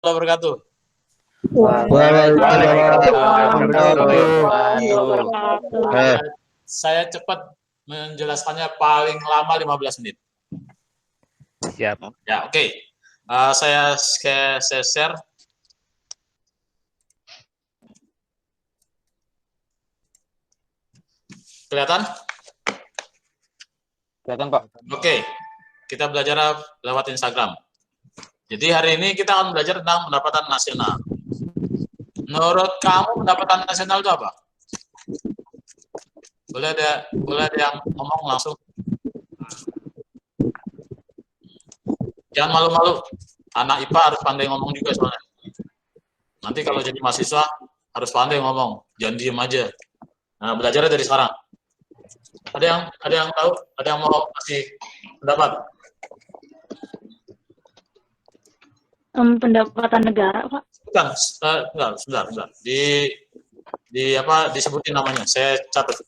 wabarakatuh. Waalaikumsalam warahmatullahi wabarakatuh. wabarakatuh. Saya cepat menjelaskannya, paling lama 15 menit. Siap. Ya, oke. Saya share. Kelihatan? Kelihatan, Pak. Oke. Kita belajar lewat Instagram. Jadi hari ini kita akan belajar tentang pendapatan nasional. Menurut kamu pendapatan nasional itu apa? Boleh ada yang ngomong langsung. Jangan malu-malu. Anak IPA harus pandai ngomong juga soalnya. Nanti kalau jadi mahasiswa harus pandai ngomong. Jangan diem aja. Nah, belajarnya dari sekarang. Ada yang tahu? Ada yang mau kasih pendapat? Pendapatan negara, Pak. Bukan, sebentar. Disebutin namanya. Saya catat.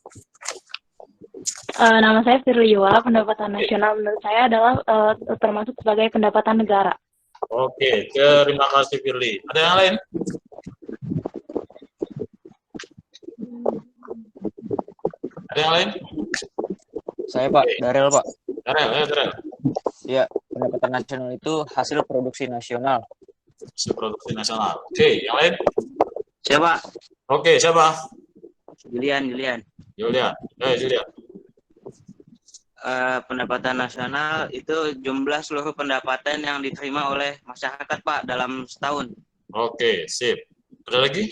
Nama saya Firliwa. Pendapatan nasional menurut saya adalah termasuk sebagai pendapatan negara. Oke, terima kasih Firly. Ada yang lain? Ada yang lain? Saya, Pak. Darel, Pak. Darel. Ya, pendapatan nasional itu hasil produksi nasional. Hasil produksi nasional. Oke, yang lain? Siapa? Oke, siapa? Julian. Julian. Pendapatan nasional itu jumlah seluruh pendapatan yang diterima oleh masyarakat, Pak, dalam setahun. Oke, sip. Ada lagi?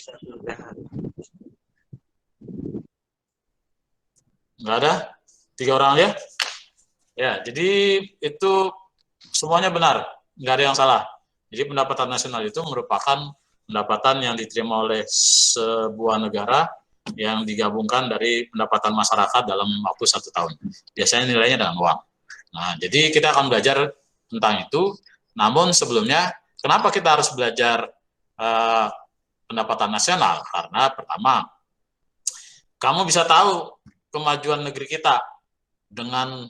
Nggak ada? 3 orang aja? Ya, jadi itu semuanya benar. Nggak ada yang salah. Jadi pendapatan nasional itu merupakan pendapatan yang diterima oleh sebuah negara yang digabungkan dari pendapatan masyarakat dalam waktu 1 tahun. Biasanya nilainya dengan uang. Nah, jadi kita akan belajar tentang itu. Namun sebelumnya, kenapa kita harus belajar pendapatan nasional? Karena pertama, kamu bisa tahu kemajuan negeri kita dengan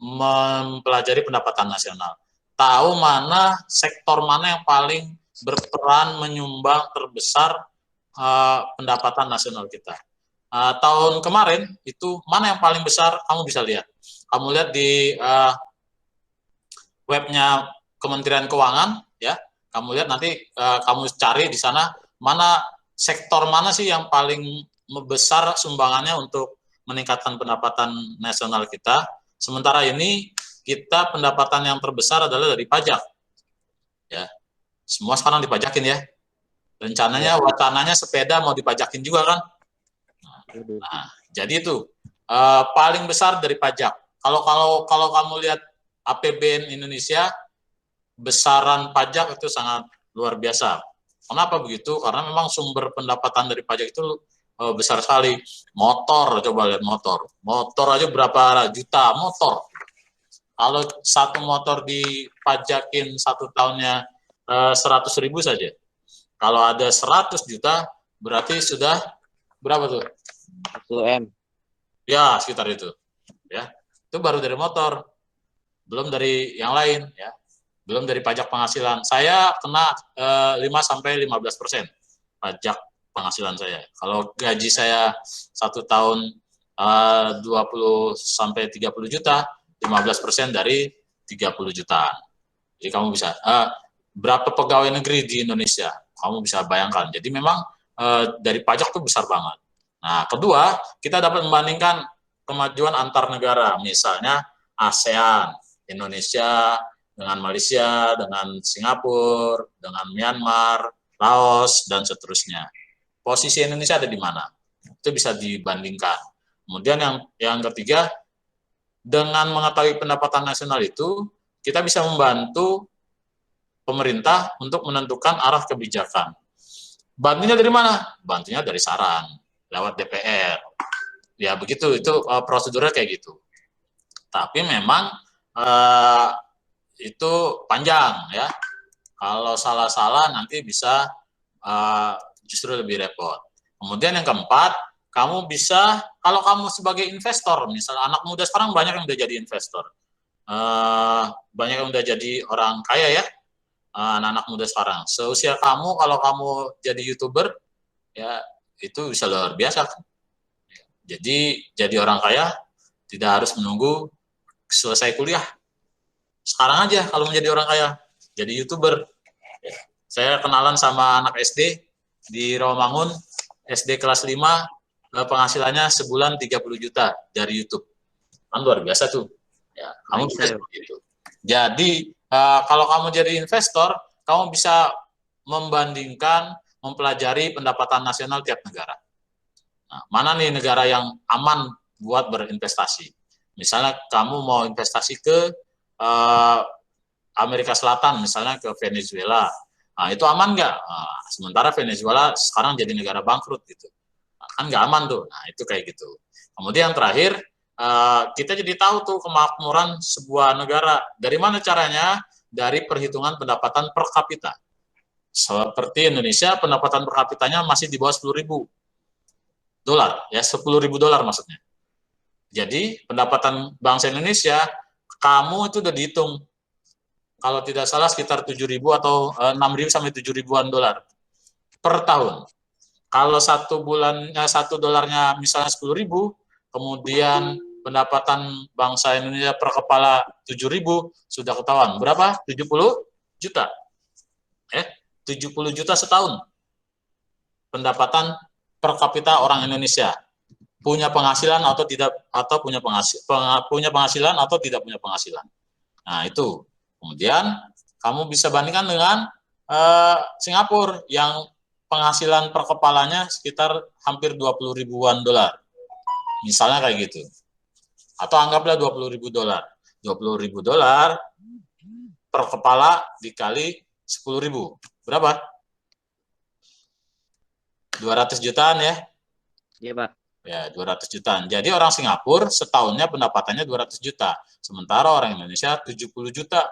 mempelajari pendapatan nasional. Tahu mana sektor mana yang paling berperan menyumbang terbesar pendapatan nasional kita. Tahun kemarin itu mana yang paling besar, kamu bisa lihat. Kamu lihat di webnya Kementerian Keuangan, ya. Kamu lihat nanti, kamu cari di sana mana sektor mana sih yang paling besar sumbangannya untuk meningkatkan pendapatan nasional kita. Sementara ini kita pendapatan yang terbesar adalah dari pajak, ya. Semua sekarang dipajakin ya. Rencananya, wacananya sepeda mau dipajakin juga kan. Nah, jadi itu paling besar dari pajak. Kalau kamu lihat APBN Indonesia, besaran pajak itu sangat luar biasa. Kenapa begitu? Karena memang sumber pendapatan dari pajak itu besar sekali. Motor, coba lihat motor. Motor aja berapa juta motor. Kalau satu motor dipajakin 1 tahunnya 100.000 saja. Kalau ada 100 juta, berarti sudah berapa tuh? 1 M. Ya, sekitar itu. Ya, itu baru dari motor. Belum dari yang lain, ya. Belum dari pajak penghasilan. Saya kena 5-15% pajak penghasilan saya. Kalau gaji saya 1 tahun 20-30 juta, 15% dari 30 jutaan. Jadi kamu bisa, berapa pegawai negeri di Indonesia? Kamu bisa bayangkan. Jadi memang dari pajak itu besar banget. Nah, kedua, kita dapat membandingkan kemajuan antar negara. Misalnya ASEAN, Indonesia dengan Malaysia, dengan Singapura, dengan Myanmar, Laos, dan seterusnya. Posisi Indonesia ada di mana? Itu bisa dibandingkan. Kemudian yang ketiga, dengan mengetahui pendapatan nasional itu, kita bisa membantu pemerintah untuk menentukan arah kebijakan. Bantunya dari mana? Bantunya dari saran, lewat DPR. Ya begitu, itu prosedurnya kayak gitu. Tapi memang itu panjang ya. Kalau salah-salah nanti bisa justru lebih repot. Kemudian yang keempat, kamu bisa, kalau kamu sebagai investor, misalnya anak muda sekarang banyak yang udah jadi investor, banyak yang udah jadi orang kaya ya. anak-anak muda sekarang. Seusia kamu, kalau kamu jadi YouTuber, ya itu bisa luar biasa. Jadi jadi orang kaya tidak harus menunggu selesai kuliah. Sekarang aja kalau menjadi orang kaya, jadi YouTuber. Saya kenalan sama anak SD di Rawamangun, SD kelas 5, penghasilannya sebulan 30 juta dari YouTube. Kan luar biasa tuh. Ya, kamu bisa seperti itu. Jadi kalau kamu jadi investor, kamu bisa membandingkan, mempelajari pendapatan nasional tiap negara. Nah, mana nih negara yang aman buat berinvestasi? Misalnya kamu mau investasi ke Amerika Selatan, misalnya ke Venezuela. Nah, itu aman nggak? Nah, sementara Venezuela sekarang jadi negara bangkrut gitu. Nah, kan nggak aman tuh. Nah, itu kayak gitu. Kemudian yang terakhir, kita jadi tahu tuh kemakmuran sebuah negara. Dari mana caranya? Dari perhitungan pendapatan per kapita. Seperti Indonesia, pendapatan per kapitanya masih di bawah 10.000 dolar, ya 10.000 dolar maksudnya. Jadi pendapatan bangsa Indonesia, kamu itu udah dihitung. Kalau tidak salah sekitar 7.000 atau 6.000 sampai 7.000-an dolar per tahun. Kalau satu dolarnya misalnya 10.000, kemudian pendapatan bangsa Indonesia per kepala 7.000, sudah ketahuan. Berapa? 70 juta. 70 juta setahun. Pendapatan per kapita orang Indonesia. Punya penghasilan atau tidak, atau punya penghasilan atau tidak punya penghasilan. Nah, itu. Kemudian kamu bisa bandingkan dengan Singapura yang penghasilan per kepalanya sekitar hampir 20 ribuan dolar. Misalnya kayak gitu. Atau anggaplah 20.000 dolar. 20.000 dolar per kepala dikali 10.000. Berapa? 200 jutaan ya? Iya, Pak. Ya, 200 jutaan. Jadi orang Singapura setahunnya pendapatannya 200 juta. Sementara orang Indonesia 70 juta.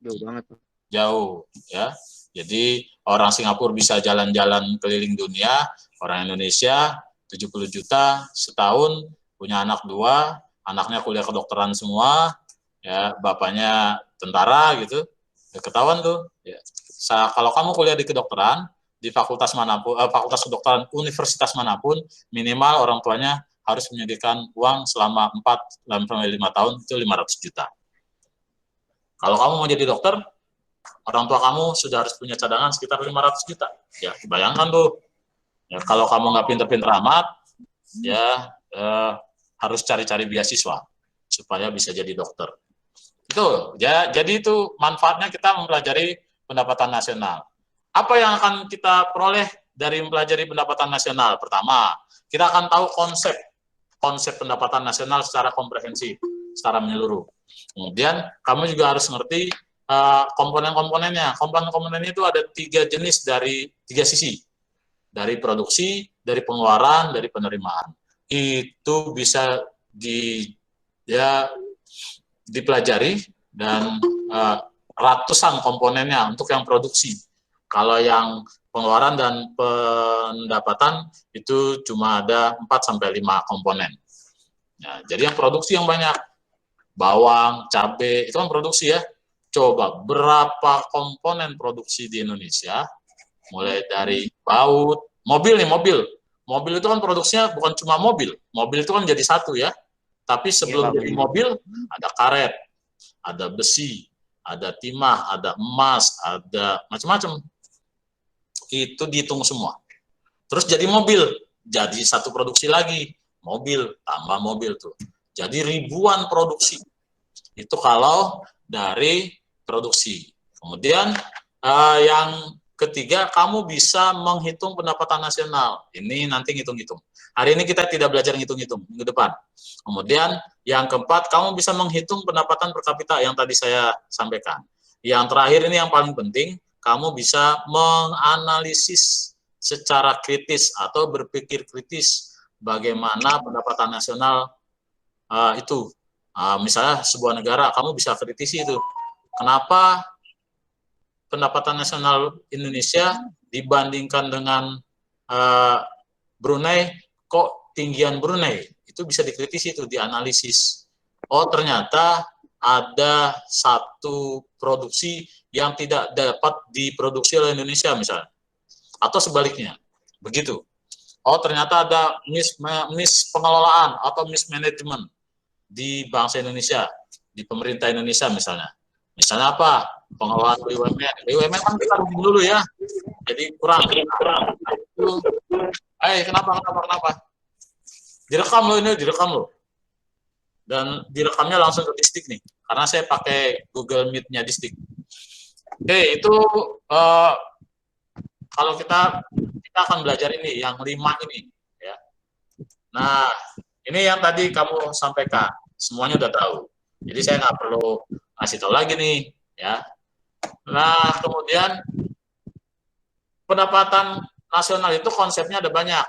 Jauh banget, Pak. Jauh, ya. Jadi orang Singapura bisa jalan-jalan keliling dunia, orang Indonesia 70 juta setahun, punya anak 2, anaknya kuliah kedokteran semua, ya, bapaknya tentara gitu. Ya, ketahuan tuh. Ya. Kalau kamu kuliah di kedokteran, di fakultas manapun, fakultas kedokteran universitas manapun, minimal orang tuanya harus menyediakan uang selama 4-5 tahun, itu 500 juta. Kalau kamu mau jadi dokter, orang tua kamu sudah harus punya cadangan sekitar 500 juta. Ya, bayangkan tuh. Ya, kalau kamu nggak pinter-pinter amat, ya harus cari-cari beasiswa supaya bisa jadi dokter. Itu, ya, jadi itu manfaatnya kita mempelajari pendapatan nasional. Apa yang akan kita peroleh dari mempelajari pendapatan nasional? Pertama, kita akan tahu konsep pendapatan nasional secara komprehensif, secara menyeluruh. Kemudian kamu juga harus ngerti komponen-komponennya. Komponen-komponennya itu ada 3 jenis dari 3 sisi. Dari produksi, dari pengeluaran, dari penerimaan. Itu bisa dipelajari dan ratusan komponennya untuk yang produksi. Kalau yang pengeluaran dan pendapatan itu cuma ada 4-5 komponen. Nah, jadi yang produksi yang banyak. Bawang, cabai, itu kan produksi ya. Coba berapa komponen produksi di Indonesia, mulai dari baut, mobil nih, mobil itu kan produksinya bukan cuma mobil itu kan jadi satu ya, tapi sebelum jadi mobil ada karet, ada besi, ada timah, ada emas, ada macam-macam, itu dihitung semua. Terus jadi mobil, jadi satu produksi lagi, mobil tambah mobil tuh, jadi ribuan produksi. Itu kalau dari produksi. Kemudian yang ketiga, kamu bisa menghitung pendapatan nasional. Ini nanti ngitung-ngitung. Hari ini kita tidak belajar ngitung-ngitung minggu depan. Kemudian yang keempat, kamu bisa menghitung pendapatan per kapita yang tadi saya sampaikan. Yang terakhir ini yang paling penting, kamu bisa menganalisis secara kritis atau berpikir kritis bagaimana pendapatan nasional itu. Misalnya sebuah negara, kamu bisa kritisi itu. Kenapa pendapatan nasional Indonesia dibandingkan dengan Brunei, kok tinggian Brunei? Itu bisa dikritisi, itu dianalisis. Oh, ternyata ada satu produksi yang tidak dapat diproduksi oleh Indonesia misalnya, atau sebaliknya, begitu. Oh ternyata ada pengelolaan atau mismanagement di bangsa Indonesia, di pemerintah Indonesia misalnya. Misalnya apa? Pengelolaan BUMN. BUMN kan kita rugi dulu ya, jadi kurang. Kenapa? Direkam loh ini, direkam loh. Dan direkamnya langsung ke Distrik nih, karena saya pakai Google Meet-nya Distrik. Oke, itu kalau kita akan belajar ini, yang 5 ini. Ya. Nah, ini yang tadi kamu sampaikan, semuanya udah tahu. Jadi saya nggak perlu kasih tahu lagi nih, ya. Nah, kemudian pendapatan nasional itu konsepnya ada banyak,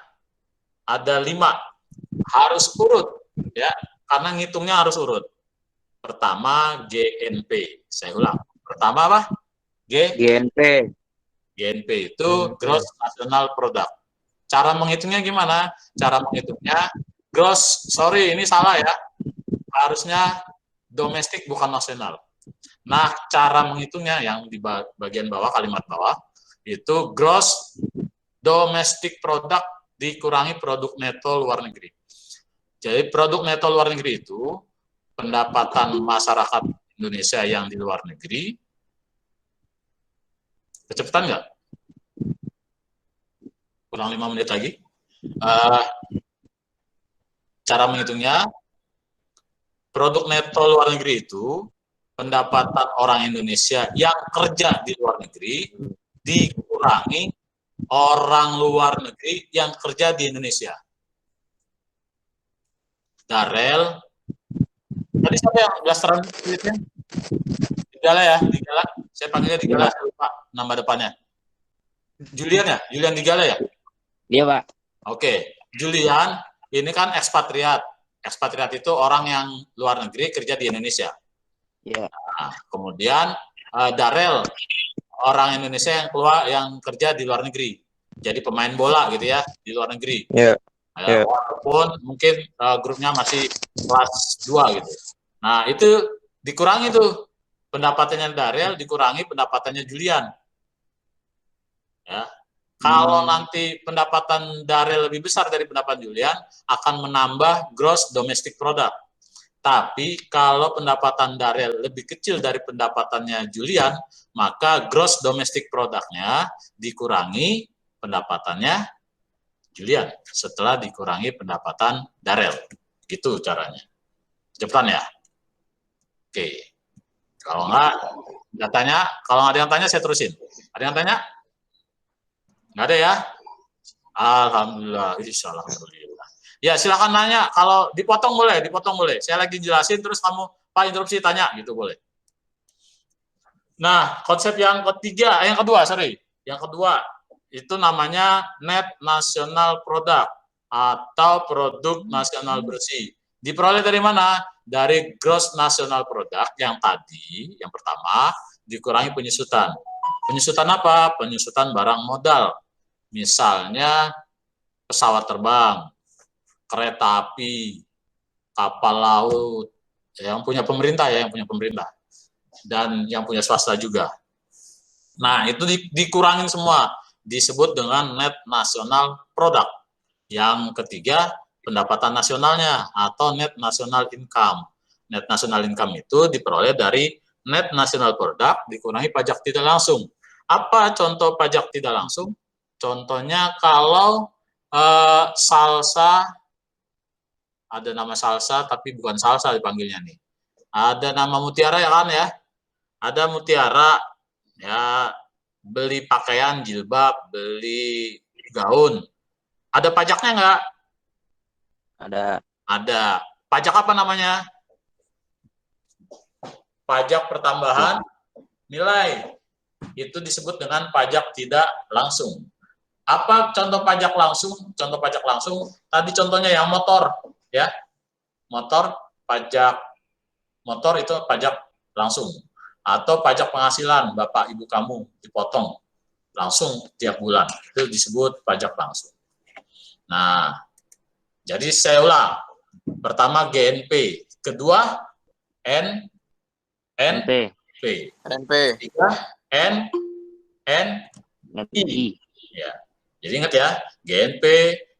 ada 5, harus urut, ya, karena ngitungnya harus urut. Pertama GNP, saya ulang. Pertama apa? GNP. GNP itu Gross National Product. Cara menghitungnya gimana? Cara menghitungnya ini salah ya. Harusnya domestik bukan nasional. Nah, cara menghitungnya yang di bagian bawah, kalimat bawah, itu gross domestic product dikurangi produk neto luar negeri. Jadi produk neto luar negeri itu pendapatan masyarakat Indonesia yang di luar negeri. Kecepatan nggak? Kurang 5 menit lagi. Cara menghitungnya, produk neto luar negeri itu pendapatan orang Indonesia yang kerja di luar negeri dikurangi orang luar negeri yang kerja di Indonesia. Darel, tadi siapa yang blasteran tweetnya? Digala ya, Digala. Saya panggilnya Digala, saya lupa nama depannya. Julian ya? Julian Digala ya? Iya, Pak. Oke, Julian ini kan ekspatriat. Ekspatriat itu orang yang luar negeri kerja di Indonesia. Iya. Nah, kemudian Darel, orang Indonesia yang kerja di luar negeri. Jadi pemain bola gitu ya, di luar negeri. Iya. Walaupun mungkin grupnya masih kelas 2 gitu. Nah, itu dikurangi tuh. Pendapatannya Darel dikurangi pendapatannya Julian. Ya. Kalau nanti pendapatan Darel lebih besar dari pendapatan Julian, akan menambah gross domestic product. Tapi kalau pendapatan Darel lebih kecil dari pendapatannya Julian, maka gross domestic product-nya dikurangi pendapatannya Julian setelah dikurangi pendapatan Darel. Gitu caranya. Cepetan ya? Oke. Kalau nggak tanya, kalau nggak ada yang tanya saya terusin. Ada yang tanya? Nggak ada ya? Alhamdulillah, alhamdulillah. Ya silakan nanya. Kalau dipotong boleh, dipotong boleh. Saya lagi jelasin terus kamu Pak interupsi tanya gitu boleh. Nah konsep yang kedua, yang kedua itu namanya net national product atau produk nasional bersih. Diperoleh dari mana? Dari gross national product yang tadi, yang pertama dikurangi penyusutan. Penyusutan apa? Penyusutan barang modal. Misalnya pesawat terbang, kereta api, kapal laut, yang punya pemerintah ya, yang punya pemerintah. Dan yang punya swasta juga. Nah, itu dikurangin semua. Disebut dengan net national product. Yang ketiga, pendapatan nasionalnya atau net national income. Net national income itu diperoleh dari net national product dikurangi pajak tidak langsung. Apa contoh pajak tidak langsung? Contohnya kalau salsa, ada nama salsa tapi bukan salsa dipanggilnya nih. Ada nama mutiara ya kan ya? Ada mutiara ya, beli pakaian jilbab, beli gaun. Ada pajaknya nggak? Ada. Pajak apa namanya? Pajak pertambahan nilai. Itu disebut dengan pajak tidak langsung. Apa contoh pajak langsung? Contoh pajak langsung, tadi contohnya yang motor, ya. Motor, pajak motor itu pajak langsung. Atau pajak penghasilan, Bapak Ibu kamu dipotong langsung tiap bulan. Itu disebut pajak langsung. Nah, jadi saya ulang. Pertama GNP, kedua NP. NP. Tiga, NNI. Ya. Jadi ingat ya, GNP,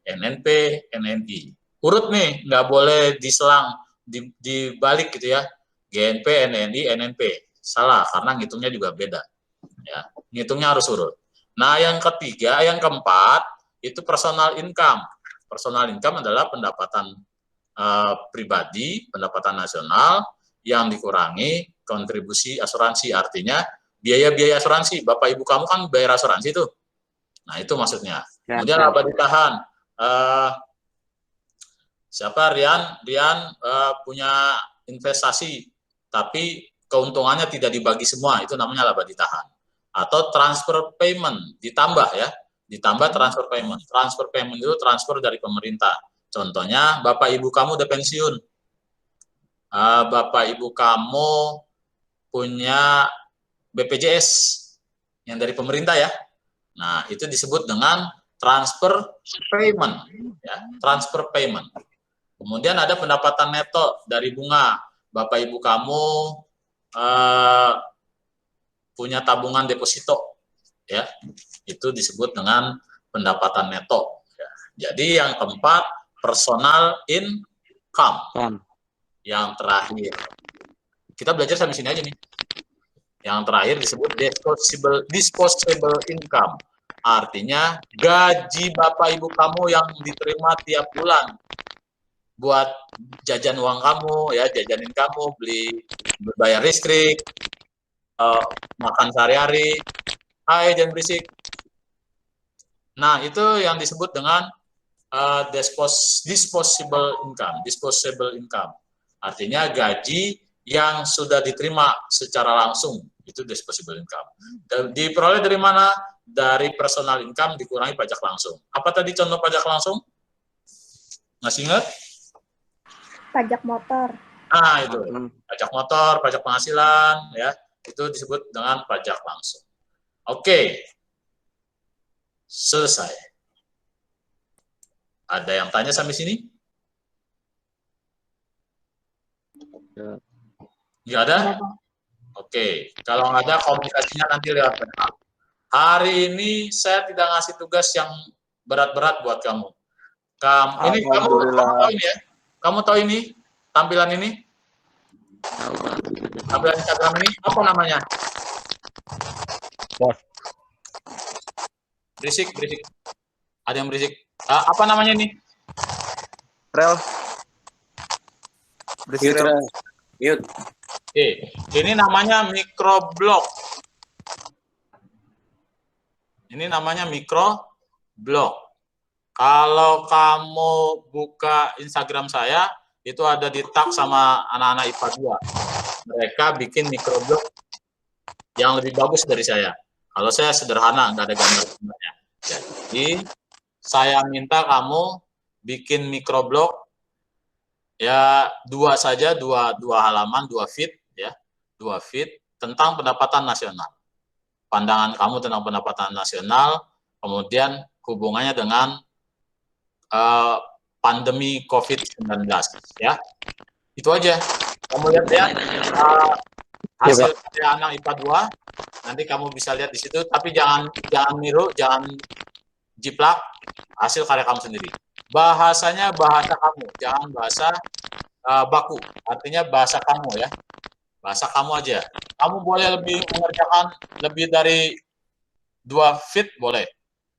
NNP, NNI. Urut nih, nggak boleh diselang, dibalik gitu ya. GNP, NNI, NNP. Salah, karena ngitungnya juga beda. Ya, ngitungnya harus urut. Nah, yang ketiga, yang keempat, itu personal income. Personal income adalah pendapatan pribadi, pendapatan nasional, yang dikurangi kontribusi asuransi. Artinya, biaya-biaya asuransi. Bapak Ibu kamu kan bayar asuransi tuh. Nah, itu maksudnya. Kemudian laba ditahan. Siapa Rian punya investasi, tapi keuntungannya tidak dibagi semua, itu namanya laba ditahan. Atau transfer payment, ditambah ya, ditambah transfer payment. Transfer payment itu transfer dari pemerintah. Contohnya, Bapak Ibu kamu udah pensiun. Bapak Ibu kamu punya BPJS yang dari pemerintah ya. Nah, itu disebut dengan transfer payment. Ya, transfer payment. Kemudian ada pendapatan neto dari bunga. Bapak Ibu kamu punya tabungan deposito, ya, itu disebut dengan pendapatan neto. Ya. Jadi yang keempat, personal income. Yang terakhir, kita belajar sampai sini aja nih. Yang terakhir disebut disposable income. Artinya gaji Bapak Ibu kamu yang diterima tiap bulan buat jajan uang kamu, ya, jajanin kamu, bayar listrik, makan sehari-hari. Hai, jangan berisik. Nah, itu yang disebut dengan disposable income. Artinya gaji yang sudah diterima secara langsung, itu disposable income. Diperoleh dari mana? Dari personal income dikurangi pajak langsung. Apa tadi contoh pajak langsung? Masih ingat? Pajak motor. Nah, itu. Pajak motor, pajak penghasilan, ya, itu disebut dengan pajak langsung. Oke. Selesai. Ada yang tanya sampai sini? Nggak ada? Oke. Kalau nggak ada, komunikasinya nanti lewat WA. Hari ini saya tidak ngasih tugas yang berat-berat buat kamu. Ini kamu tahu ini ya? Kamu tahu ini? Tampilan ini? Tampilan Instagram ini? Apa namanya? Berisik. Ada yang berisik. Apa namanya ini? Rel. Berisik rel. Mute. Oke. Ini namanya microblog. Ini namanya microblog. Kalau kamu buka Instagram saya, itu ada di tag sama anak-anak IPA 2. Mereka bikin microblog yang lebih bagus dari saya. Kalau saya sederhana, nggak ada gambar-gambarnya. Jadi, saya minta kamu bikin microblog, ya, dua halaman, 2 feed, ya, 2 feed tentang pendapatan nasional. Pandangan kamu tentang pendapatan nasional, kemudian hubungannya dengan pandemi COVID-19, ya. Itu aja. Kamu lihat ya, hasil karya anak IPA 2, nanti kamu bisa lihat di situ, tapi jangan niru, jangan jiplak, hasil karya kamu sendiri. Bahasanya bahasa kamu, jangan bahasa baku, artinya bahasa kamu ya. Bahasa kamu aja. Kamu boleh mengerjakan lebih dari 2 feed, boleh.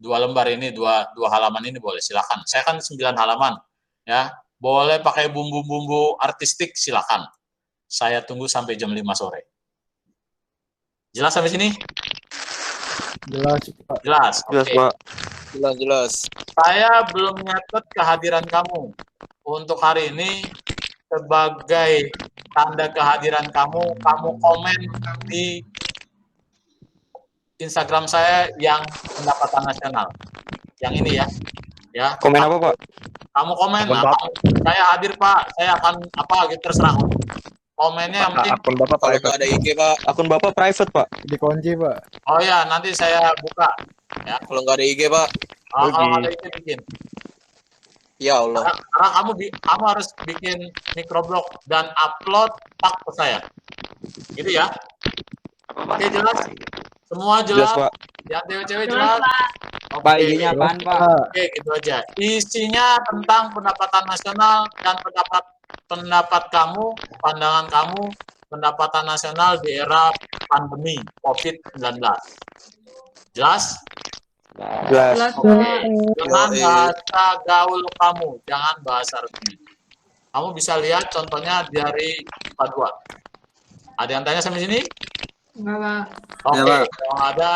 2 lembar ini, 2 halaman ini boleh, silakan. Saya kan 9 halaman, ya. Boleh pakai bumbu-bumbu artistik, silakan. Saya tunggu sampai jam 5 sore. Jelas sampai sini? Jelas, Pak. Jelas, Jelas, oke. Pak. Jelas. Saya belum nyatet kehadiran kamu. Untuk hari ini, sebagai tanda kehadiran kamu komen di Instagram saya yang pendapatan nasional. Yang ini ya. Ya. Komen apa, Pak? Kamu komen, saya hadir, Pak. Saya akan gitu, terserah. Komennya yang penting. Akun Bapak private. Ada IG, Pak. Akun Bapak private, Pak. Dikunci, Pak. Oh ya, nanti saya buka. Ya. Kalau nggak ada IG, Pak. Kalau nggak ada IG, bikin. Ya Allah. Karena kamu harus bikin microblog dan upload tag ke saya. Gitu ya. Apa, Oke, jelas? Semua Jelas, jelas? Pak. Yang cewek-cewek jelas? Pak, Oke. ininya apaan, Pak? Oke, gitu aja. Isinya tentang pendapatan nasional dan pendapat kamu, pandangan kamu, pendapatan nasional di era pandemi COVID-19. Jelas? Jelas. Oke. Dengan Yoi. bahasa gaul kamu, jangan bahasa resmi. Kamu bisa lihat contohnya dari IPA 2. Ada yang tanya sampai sini? Enggak, Pak. Oke, Ya, Pak. kalau ada